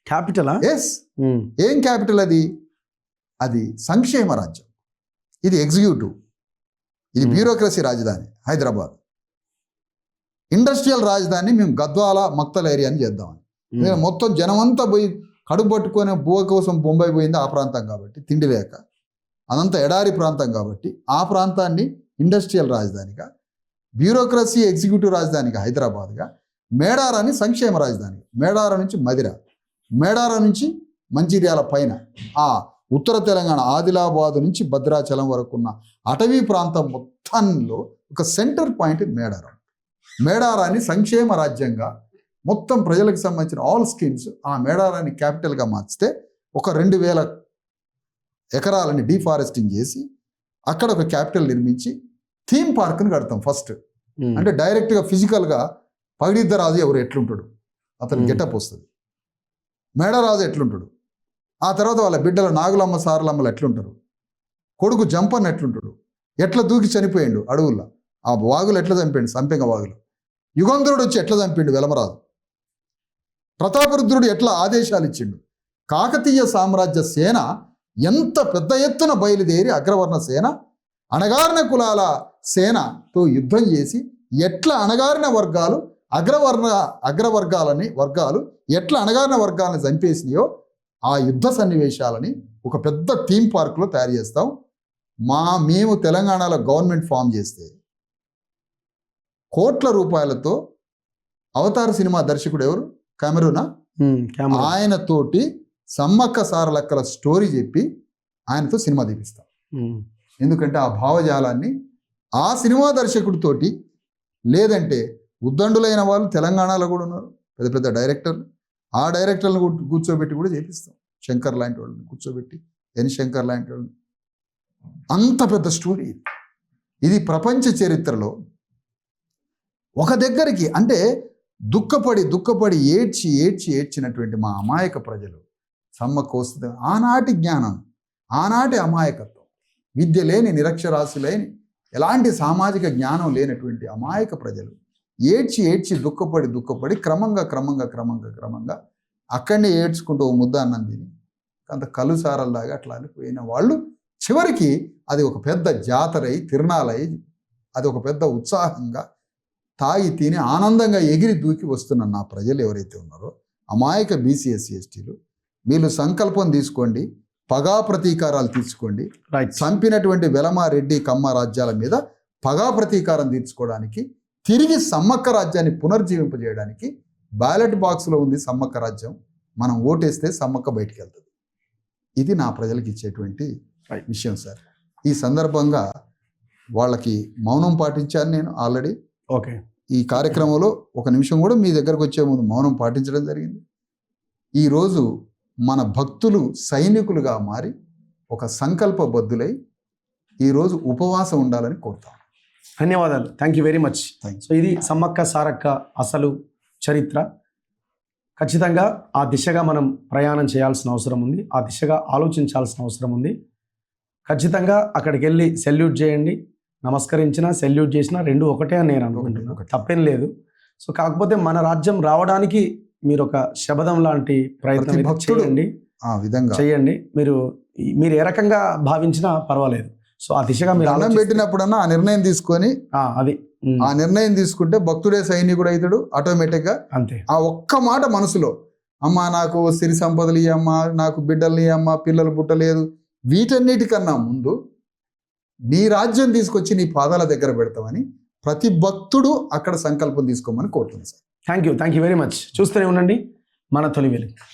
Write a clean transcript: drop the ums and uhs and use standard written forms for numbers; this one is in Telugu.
క్యాపిటలా? ఎస్. ఏం క్యాపిటల్ అది? అది సంక్షేమ రాజ్యం. ఇది ఎగ్జిక్యూటివ్, ఇది బ్యూరోక్రసీ రాజధాని హైదరాబాద్. ఇండస్ట్రియల్ రాజధాని మేము గద్వాల మక్తల్ ఏరియాని చేద్దామని. మొత్తం జనమంతా పోయి కడుపు పట్టుకొని బువ్వ కోసం బొంబాయి పోయింది ఆ ప్రాంతం కాబట్టి, తిండి లేక. అదంతా ఎడారి ప్రాంతం కాబట్టి ఆ ప్రాంతాన్ని ఇండస్ట్రియల్ రాజధానిగా, బ్యూరోక్రసీ ఎగ్జిక్యూటివ్ రాజధానిగా హైదరాబాద్గా, మేడారాన్ని సంక్షేమ రాజధాని, మేడారం నుంచి మదిర, మేడారం నుంచి మంచిర్యాల పైన ఆ ఉత్తర తెలంగాణ ఆదిలాబాద్ నుంచి భద్రాచలం వరకు ఉన్న అటవీ ప్రాంతం మొత్తంలో ఒక సెంటర్ పాయింట్ మేడారం. మేడారాన్ని సంక్షేమ రాజ్యంగా మొత్తం ప్రజలకు సంబంధించిన ఆల్ స్కీమ్స్ ఆ మేడారాన్ని క్యాపిటల్గా మార్చితే ఒక 2000 ఎకరాలని డీఫారెస్టింగ్ చేసి అక్కడ ఒక క్యాపిటల్ నిర్మించి థీమ్ పార్క్ని కడతాం ఫస్ట్. అంటే డైరెక్ట్గా ఫిజికల్గా పగిడిద్దరాజు ఎవరు ఎట్లుంటాడు, అతను గెటప్ వస్తుంది. మేడరాజు ఎట్లుంటాడు, ఆ తర్వాత వాళ్ళ బిడ్డలు నాగులమ్మ సారలమ్మలు ఎట్లుంటారు, కొడుకు జంపన్ ఎట్లుంటాడు, ఎట్లా దూకి చనిపోయిండు అడవుల్లో, ఆ వాగులు ఎట్లా చంపాడు సంపెంగ వాగులు, యుగంధరుడు వచ్చి ఎట్లా చంపిండు వెలమరాజు, ప్రతాపరుద్రుడు ఎట్లా ఆదేశాలు ఇచ్చిండు, కాకతీయ సామ్రాజ్య సేన ఎంత పెద్ద ఎత్తున బయలుదేరి అగ్రవర్ణ సేన అణగారిన కులాల సేనతో యుద్ధం చేసి ఎట్లా అణగారిన వర్గాలు వర్గాలు ఎట్లా అణగారిన వర్గాలను చంపేసినాయో ఆ యుద్ధ సన్నివేశాలని ఒక పెద్ద థీమ్ పార్క్లో తయారు చేస్తాం. మేము తెలంగాణలో గవర్నమెంట్ ఫామ్ చేస్తే కోట్ల రూపాయలతో అవతార్ సినిమా దర్శకుడు ఎవరు, కెమెరూనా, ఆయనతోటి సమ్మక్క సారలక్కల స్టోరీ చెప్పి ఆయనతో సినిమా తీపిస్తాం. ఎందుకంటే ఆ భావజాలాన్ని ఆ సినిమా దర్శకుడితోటి, లేదంటే ఉద్దండులైన వాళ్ళు తెలంగాణలో కూడా ఉన్నారు పెద్ద పెద్ద డైరెక్టర్లు, ఆ డైరెక్టర్లను కూర్చోబెట్టి కూడా చేపిస్తాం. శంకర్ లాంటి వాళ్ళని కూర్చోబెట్టి, ఎన్ శంకర్ లాంటి వాళ్ళని. అంత పెద్ద స్టోరీ ఇది. ప్రపంచ చరిత్రలో ఒక దగ్గరికి అంటే దుఃఖపడి ఏడ్చినటువంటి మా అమాయక ప్రజలు సమ్మక్క వస్తుంది. ఆనాటి జ్ఞానం, ఆనాటి అమాయకత్వం, విద్య లేని నిరక్షరాస్యులైన ఎలాంటి సామాజిక జ్ఞానం లేనటువంటి అమాయక ప్రజలు ఏడ్చి దుఃఖపడి క్రమంగా అక్కడనే ఏడ్చుకుంటూ ఓ ముద్ద అన్నం తిని అంత కలుసారల్లాగా అట్లా అనిపోయిన వాళ్ళు చివరికి అది ఒక పెద్ద జాతరై తిరునాళై అది ఒక పెద్ద ఉత్సాహంగా తాగి తిని ఆనందంగా ఎగిరి దూకి వస్తున్న నా ప్రజలు ఎవరైతే ఉన్నారో అమాయక బీసీ ఎస్సీ ఎస్టీలు, వీళ్ళు సంకల్పం తీసుకోండి, పగా ప్రతీకారాలు తీర్చుకోండి. చంపినటువంటి వెలమ రెడ్డి కమ్మ రాజ్యాల మీద పగా ప్రతీకారం తీర్చుకోవడానికి, తిరిగి సమ్మక్క రాజ్యాన్ని పునర్జీవింపజేయడానికి బ్యాలెట్ బాక్స్లో ఉంది సమ్మక్క రాజ్యం. మనం ఓటేస్తే సమ్మక్క బయటికి వెళ్తుంది. ఇది నా ప్రజలకు ఇచ్చేటువంటి విషయం సార్. ఈ సందర్భంగా వాళ్ళకి మౌనం పాటించాను నేను ఆల్రెడీ. ఓకే. ఈ కార్యక్రమంలో ఒక నిమిషం కూడా మీ దగ్గరకు వచ్చే ముందు మౌనం పాటించడం జరిగింది. ఈరోజు మన భక్తులు సైనికులుగా మారి ఒక సంకల్పబద్ధులై ఈరోజు ఉపవాసం ఉండాలని కోరుతాను. ధన్యవాదాలు. Thank you very much. So ఇది సమ్మక్క సారక్క అసలు చరిత్ర. ఖచ్చితంగా ఆ దిశగా మనం ప్రయాణం చేయాల్సిన అవసరం ఉంది, ఆ దిశగా ఆలోచించాల్సిన అవసరం ఉంది. ఖచ్చితంగా అక్కడికి వెళ్ళి సెల్యూట్ చేయండి, నమస్కరించినా సెల్యూట్ చేసినా రెండు ఒకటే అని నేను అనుకుంటున్నాను. తప్పేం లేదు. సో కాకపోతే మన రాజ్యం రావడానికి మీరు ఒక శబదం లాంటి ప్రయత్నం చేయండి, ఆ విధంగా చేయండి. మీరు ఏ రకంగా భావించినా పర్వాలేదు. సో ఆ దిశగా మీరు అన్నం పెట్టినప్పుడన్నా ఆ నిర్ణయం తీసుకొని ఆ నిర్ణయం తీసుకుంటే భక్తుడే సైనికుడు అవుతాడు ఆటోమేటిక్గా. అంతే. ఆ ఒక్క మాట మనసులో, అమ్మ నాకు సిరి సంపదలు ఇయ్యమ్మా, నాకు బిడ్డలు ఇయ్యమ్మా, పిల్లలు పుట్టలేదు, వీటన్నిటికన్నా ముందు నీ రాజ్యం తీసుకొచ్చి నీ పాదాల దగ్గర పెడతామని ప్రతి భక్తుడు అక్కడ సంకల్పం తీసుకోమని కోరుతుంది sir. Thank you very much. చూస్తూనే ఉండండి మన తొలి వెలుగు.